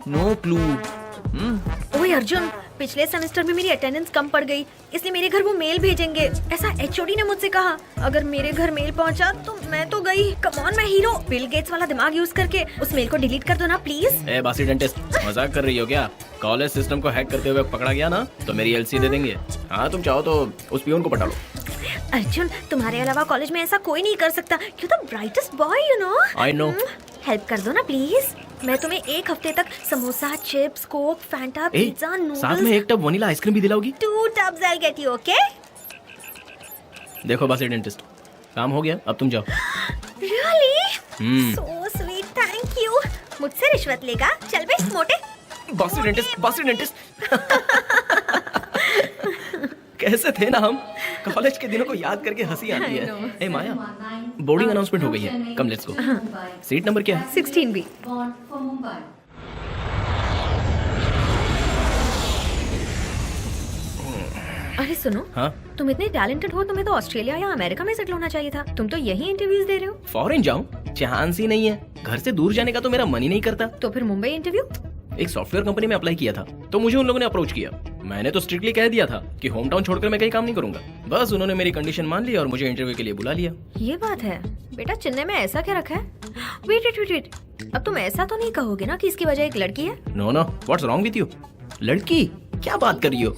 No clue. ओए अर्जुन, पिछले semester में मेरी अटेंडेंस कम पड़ गई, इसलिए मेरे घर वो मेल भेजेंगे। ऐसा एचओडी ने मुझसे कहा। अगर मेरे घर मेल पहुंचा तो मैं तो गई। कम ऑन, मैं हीरो। बिल गेट्स वाला दिमाग यूज करके उस मेल को डिलीट कर दो ना प्लीज। ए बासी डेंटिस्ट, मजाक कर रही हो क्या? कॉलेज सिस्टम को हैक करते हुए पकड़ा गया ना तो मेरी एलसी दे देंगे। हाँ, तुम चाहो तो उस पियून को पटा लो। अर्जुन, तुम्हारे अलावा कॉलेज में ऐसा कोई नहीं कर सकता। क्यों तो brightest boy you know. I know. Help कर दो ना प्लीज। मैं तुम्हें एक हफ्ते तक samosa, chips, Coke, Fanta, pizza, साथ में नूडल्स, एक टब वनीला आइसक्रीम भी दिलाओगी? 2 tubs I'll get you, okay? देखो बासी डेंटिस्ट, काम हो गया, अब तुम जाओ। Really? So sweet, thank you. मुझसे रिश्वत लेगा? चल बे मोटे। बासी डेंटिस्ट, बासी डेंटिस्ट। कैसे थे ना हम? कॉलेज के दिनों को याद करके हंसी आती है। ए माया, बोर्डिंग अनाउंसमेंट हो गई है, come let's go. Seat number क्या है? 16B। अरे सुनो, हाँ? तुम इतने टैलेंटेड हो, तुम्हें तो ऑस्ट्रेलिया या अमेरिका में सेटल होना चाहिए था। तुम तो यही इंटरव्यूज दे रहे हो। फॉरेन जाऊं? चांस ही नहीं है। घर से दूर जाने का तो मेरा मन ही नहीं करता। तो फिर मुंबई इंटरव्यू? एक सॉफ्टवेयर कंपनी में अप्लाई किया था तो मुझे उन लोगों ने अप्रोच किया। मैंने तो स्ट्रिक्टली कह दिया था कि होम टाउन छोड़कर मैं कहीं काम नहीं करूंगा। बस उन्होंने मेरी कंडीशन मान ली और मुझे इंटरव्यू के लिए बुला लिया। ये बात है। बेटा, चेन्नई में ऐसा क्या रखा है? वेट वेट वेट वेट, अब तुम ऐसा तो नहीं कहोगे ना कि इसकी वजह एक लड़की है? No no, what's wrong with you? लड़की? क्या बात कर रही हो?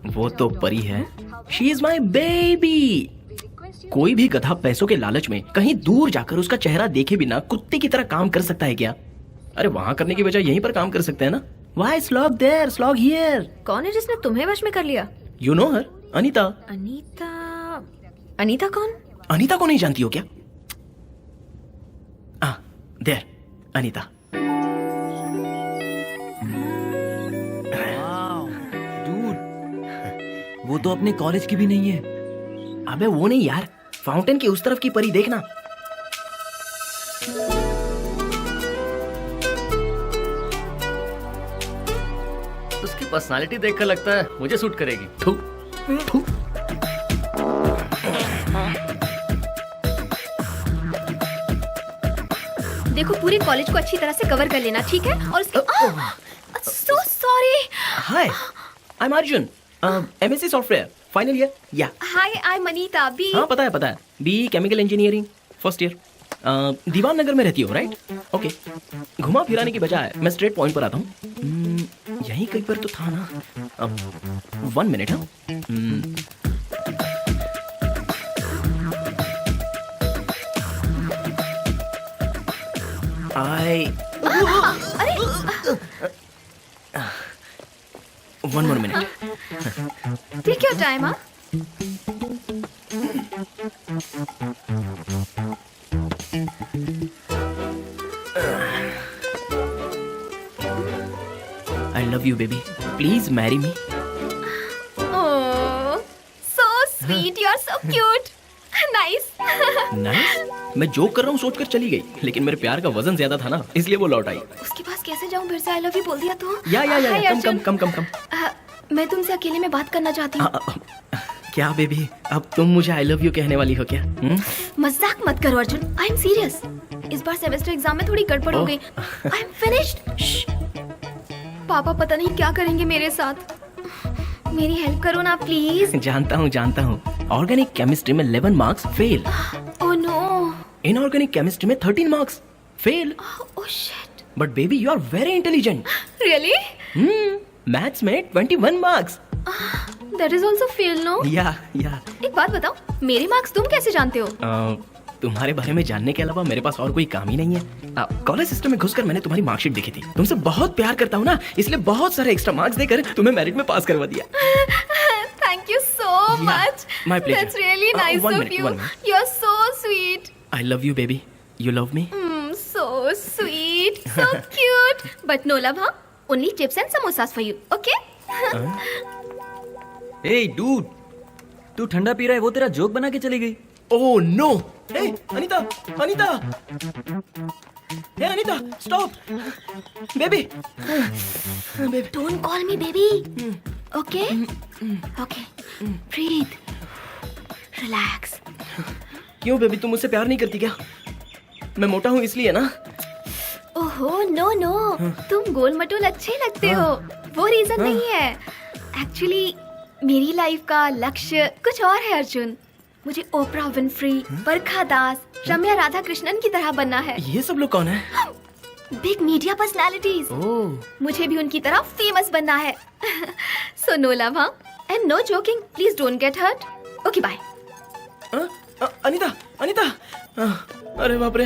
वो तो परी है। She is my baby. कोई भी गधा पैसों के लालच में कहीं दूर जाकर उसका चेहरा देखे बिना कुत्ते की तरह काम कर सकता है क्या? अरे वहाँ करने की बजाय यहीं पर काम कर सकते हैं ना। Why slog there, slog here? कौन है जिसने तुम्हें वश में कर लिया? You know her, Anita. Anita? Anita कौन? अनीता को नहीं जानती हो क्या? there, अनीता। डूड, वो तो अपने कॉलेज की भी नहीं है। अबे वो नहीं यार, फाउंटेन की उस तरफ की परी देखना। उसकी पर्सनालिटी देखकर लगता है मुझे सूट करेगी। थू, थू। देखो, पूरे कॉलेज को अच्छी तरह से कवर कर लेना, ठीक है? और उसके so sorry. Hi, I am Arjun, MSc software final year. या hi, I am Anita. B? हाँ पता है, B chemical engineering first year. Diwan Nagar में रहती हो राइट? ओके। घुमा फिराने की बजाय मैं स्ट्रेट पॉइंट पर आता हूँ। यहीं कहीं पर तो था ना। 1 मिनट। हाँ, I 1 more minute. Take your time. हाँ, I love you baby. Please marry me. ओह, so sweet, you are so cute. Nice. Nice? मैं जोक कर रहा हूँ सोचकर चली गई, लेकिन मेरे प्यार का वजन ज्यादा था ना, इसलिए वो लौट आई। उसके पास कैसे जाऊँ? फिर से आई लव यू बोल दिया तो? या Hi, अर्जुन। कम। मैं तुमसे अकेले में बात करना चाहती हूँ। क्या बेबी, अब तुम मुझे आई लव यू कहने वाली हो क्या? मजाक मत करो अर्जुन, आई एम सीरियस। इस बार सेमेस्टर एग्जाम में थोड़ी गड़बड़ हो गई। I am finished. पापा पता नहीं क्या करेंगे मेरे साथ। मेरी हेल्प करो ना प्लीज। जानता हूँ। ऑर्गेनिक केमिस्ट्री में 11 marks fail. Oh no. Inorganic chemistry में 13 marks fail. Oh shit. But baby you are very intelligent. Really? Maths में 21 marks. That is also fail no? या एक बात बताओ, मेरे मार्क्स तुम कैसे जानते हो? तुम्हारे बारे में जानने के अलावा मेरे पास और कोई काम ही नहीं है। कॉलेज सिस्टम में घुसकर मैंने तुम्हारी मार्कशीट देखी थी। तुमसे बहुत प्यार करता हूँ ना, इसलिए बहुत सारे एक्स्ट्रा मार्क्स देकर तुम्हें मेरिट में पास करवा दिया। Thank you so much. my pleasure. That's really nice one of minute, you. one minute. You're so sweet. I love you baby. You love me? So sweet, so cute. But no love, huh? Only chips and samosas for you, okay? A dude, तू ठंडा P रहा है, वो तेरा joke बना के चली गई। Oh no! Hey, Anita! Hey, Anita, stop! Baby! Baby. Don't call me baby. Okay? Okay. Breathe. Relax. क्यों बेबी, तुम मुझसे प्यार नहीं करती क्या? मैं मोटा हूँ इसलिए ना? ओह, ओह नो नो, तुम गोल मटोल अच्छे लगते हो, वो रीजन नहीं है। एक्चुअली मेरी लाइफ का लक्ष्य कुछ और है अर्जुन। मुझे ओपरा विनफ्री, बरखा दास, रम्या राधा कृष्णन की तरह बनना है। ये सब लोग कौन है? Big media personalities. ओह मुझे भी उनकी तरह फेमस बनना है। सो नो लव, हाँ, and no joking, please don't get hurt. Okay bye. Anita, Anita, अरे बाप रे,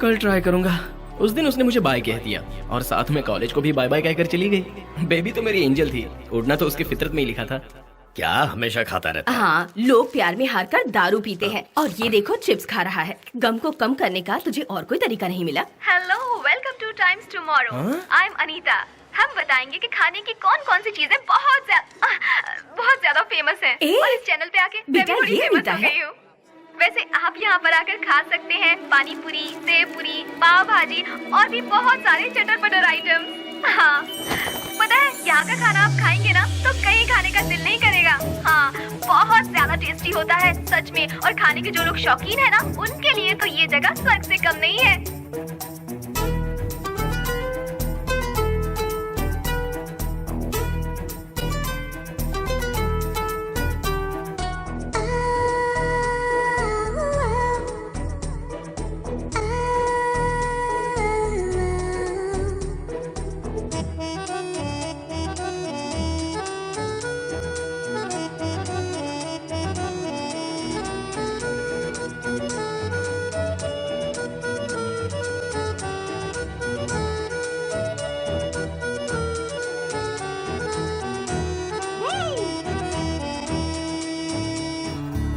कल ट्राई करूंगा। उस दिन उसने मुझे बाय कह दिया और साथ में कॉलेज को भी बाय बाय कहकर चली गई। बेबी तो मेरी एंजल थी, उड़ना तो उसकी फितरत में ही लिखा था। क्या हमेशा खाता रहता है? हाँ, लोग प्यार में हार कर दारू पीते हैं और ये देखो चिप्स खा रहा है। गम को कम करने का तुझे और कोई तरीका नहीं मिला? Hello, welcome two times tomorrow. I am Anita. हम बताएंगे कि खाने की कौन कौन सी चीजें बहुत ज्यादा फेमस हैं। और इस चैनल पे आके मैं भी बेटा, थोड़ी ये फेमस अनीता हो है। गई हूँ। वैसे आप यहाँ पर आकर खा सकते हैं पानी पूरी, सेव पूरी, पाव भाजी और भी बहुत सारे चटर पटर आइटम्स। हाँ, पता है यहाँ का खाना आप खाएंगे ना तो कहीं खाने का दिल नहीं करेगा। हाँ, बहुत ज्यादा टेस्टी होता है सच में। और खाने के जो लोग शौकीन है ना, उनके लिए तो ये जगह स्वर्ग से कम नहीं है।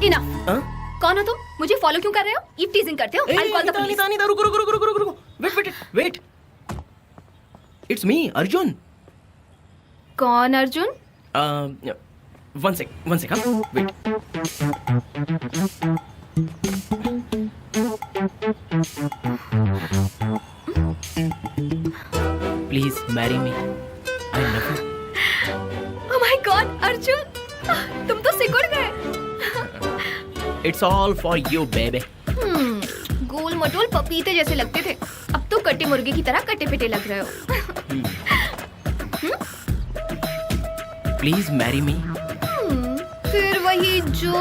इनफ। कौन हो तुम? मुझे फॉलो क्यों कर रहे हो? ईव टीजिंग करते हो? I'll call the police. Anita, रुको रुको रुको रुको रुको रुको, वेट। It's me, Arjun. कौन Arjun? One sec, wait. Please marry me, I love you. Oh my God, Arjun, तुम तो सिकुड़ गए। It's all for you baby. गोल मटोल पपीते जैसे लगते थे, अब तो कटे मुर्गे की तरह कटे पिटे लग रहे हो। प्लीज मैरी मी। फिर वही जो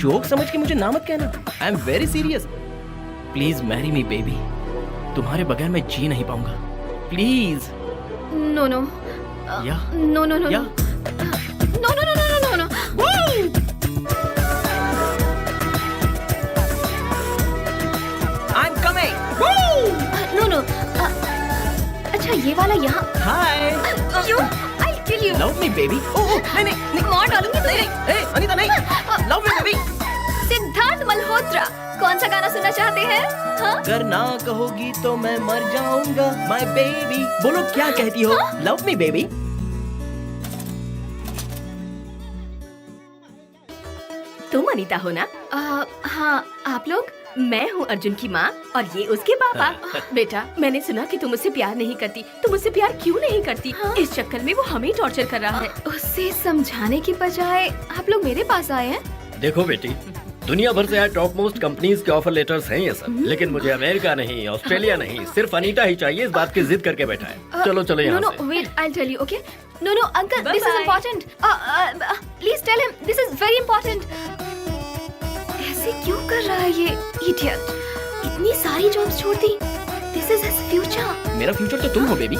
जोक समझ के मुझे ना मत कहना, I am very serious. Please marry me baby, तुम्हारे बगैर मैं जी नहीं पाऊंगा, प्लीज। नो नो या नो नो नो या no no no no no no. I am coming. No no, अच्छा ये वाला यहाँ। Hi, you, I kill you. Love me baby. Oh नहीं, मार डालूंगी तुझे। ए अनीता नहीं, love me baby. Siddharth Malhotra, कौन सा गाना सुनना चाहते हैं? हाँ? अगर ना कहोगी तो मैं मर जाऊंगा, माय बेबी। बोलो क्या कहती हो? Love me baby. तुम अनीता हो ना? हाँ, आप लोग? मैं हूँ अर्जुन की माँ और ये उसके पापा। बेटा, मैंने सुना कि तुम मुझसे प्यार नहीं करती। तुम मुझसे प्यार क्यों नहीं करती? इस चक्कर में वो हमें टॉर्चर कर रहा है। उससे समझाने की बजाय आप लोग मेरे पास आए हैं। देखो बेटी, दुनिया भर से आए टॉप मोस्ट कंपनीज के ऑफर लेटर्स हैं ये सब, लेकिन मुझे अमेरिका नहीं, ऑस्ट्रेलिया नहीं, सिर्फ अनीता ही चाहिए। इस बात की जिद करके बैठा है। चलो चलो यहाँ नो से। No, wait, I tell you, okay? No no uncle, this is Bye-bye. Important. Please tell him, this is very important. ऐसे क्यों कर रहा है ये इडियट? इतनी सारी जॉब्स छोड़ दी। This is his future. मेरा फ्यूचर तो तुम हो बेबी।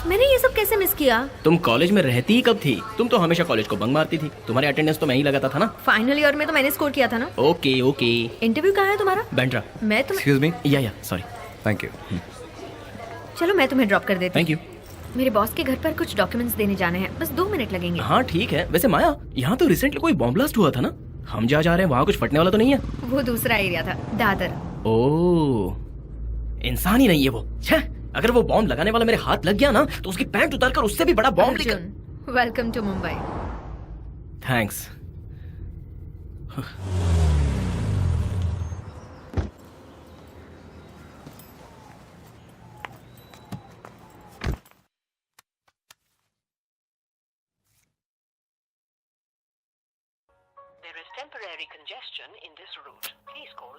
मैंने ये सब कैसे मिस किया? तुम कॉलेज में रहती ही कब थी? तुम तो हमेशा कॉलेज को बंक मारती थी। तुम्हारे अटेंडेंस तो मैं ही लगाता था ना। फाइनल ईयर में तो मैंने स्कोर किया था ना। Okay okay. इंटरव्यू कहाँ है तुम्हारा? बैंड्रा। मैं तुम्हें एक्सक्यूज मी, या सॉरी। Thank you. चलो मैं तुम्हें ड्रॉप कर देती हूँ। Thank you. मेरे बॉस के घर पर कुछ डॉक्यूमेंट्स देने जाने हैं, बस 2 मिनट लगेंगे। हाँ ठीक है। वैसे माया, यहाँ तो रिसेंटली कोई बॉम्ब ब्लास्ट हुआ था ना? हम जहाँ जा रहे हैं वहाँ कुछ फटने वाला तो नहीं है? वो दूसरा एरिया था, दादर। ओह, इंसान ही नहीं है वो। छह, अगर वो बॉम्ब लगाने वाला मेरे हाथ लग गया ना तो उसकी पैंट उतारकर उससे भी बड़ा बॉम्ब लेकर। Arjun, welcome to Mumbai. Thanks. There is 10 unnecessary congestion in this route. Please call.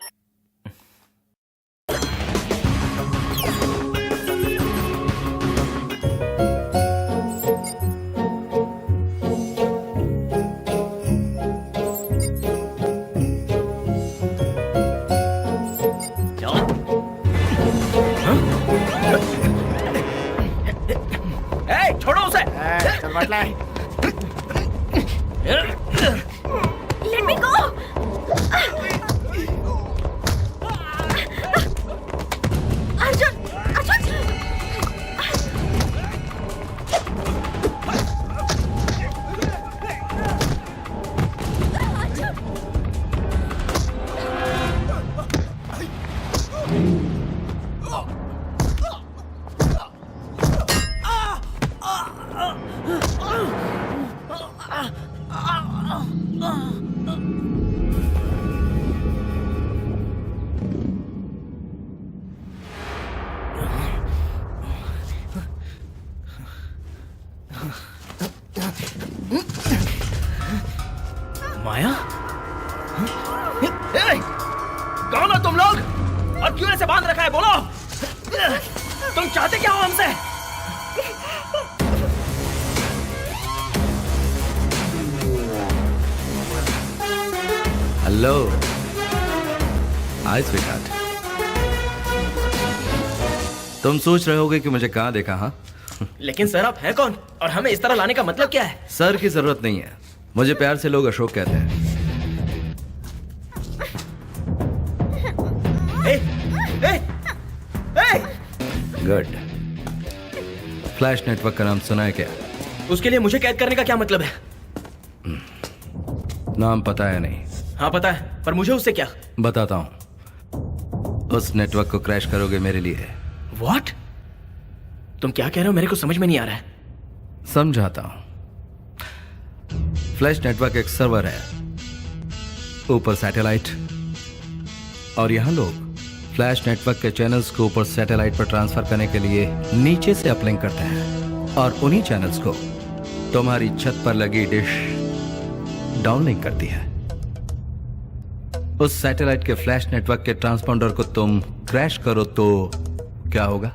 ए, छोड़ो उसे। Let me go! Arjun! Arjun! माया? कौन हो तुम लोग? और क्यों ऐसे बांध रखा है, बोलो? तुम चाहते क्या हो हमसे? हेलो, हाय स्वीटहार्ट। तुम सोच रहे होगे कि मुझे कहाँ देखा, हाँ? लेकिन सर आप हैं कौन? और हमें इस तरह लाने का मतलब क्या है? सर की जरूरत नहीं है, मुझे प्यार से लोग अशोक कहते हैं। गुड। फ्लैश नेटवर्क का नाम सुना है क्या? उसके लिए मुझे कैद करने का क्या मतलब है? नाम पता है नहीं? हाँ पता है, पर मुझे उससे क्या? बताता हूं। उस नेटवर्क को क्रैश करोगे मेरे लिए। What? तुम क्या कह रहे हो, मेरे को समझ में नहीं आ रहा है। समझाता हूं। फ्लैश नेटवर्क एक सर्वर है, ऊपर सैटेलाइट, और यहां लोग फ्लैश नेटवर्क के चैनल्स को ऊपर सैटेलाइट पर ट्रांसफर करने के लिए नीचे से अपलिंक करते हैं, और उन्हीं चैनल्स को तुम्हारी छत पर लगी डिश डाउनलिंक करती है। उस सैटेलाइट के फ्लैश नेटवर्क के ट्रांसपोंडर को तुम क्रैश करो तो क्या होगा?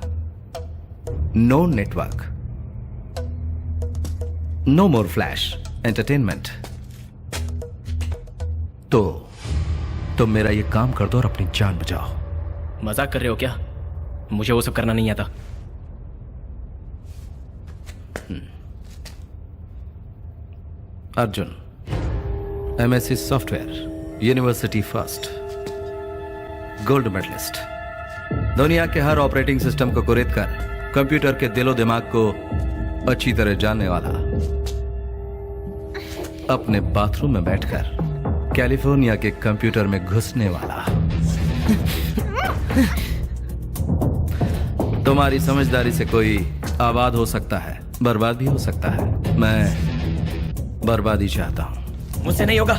नो नेटवर्क, नो मोर फ्लैश एंटरटेनमेंट। तो तुम मेरा ये काम कर दो और अपनी जान बचाओ। मजाक कर रहे हो क्या? मुझे वो सब करना नहीं आता। Arjun, MSc software, university first, gold medalist, दुनिया के हर ऑपरेटिंग सिस्टम को कुरेद कर कंप्यूटर के दिलो दिमाग को अच्छी तरह जानने वाला, अपने बाथरूम में बैठकर कैलिफोर्निया के कंप्यूटर में घुसने वाला। तुम्हारी समझदारी से कोई आबाद हो सकता है, बर्बाद भी हो सकता है। मैं बर्बादी चाहता हूं। मुझसे नहीं होगा।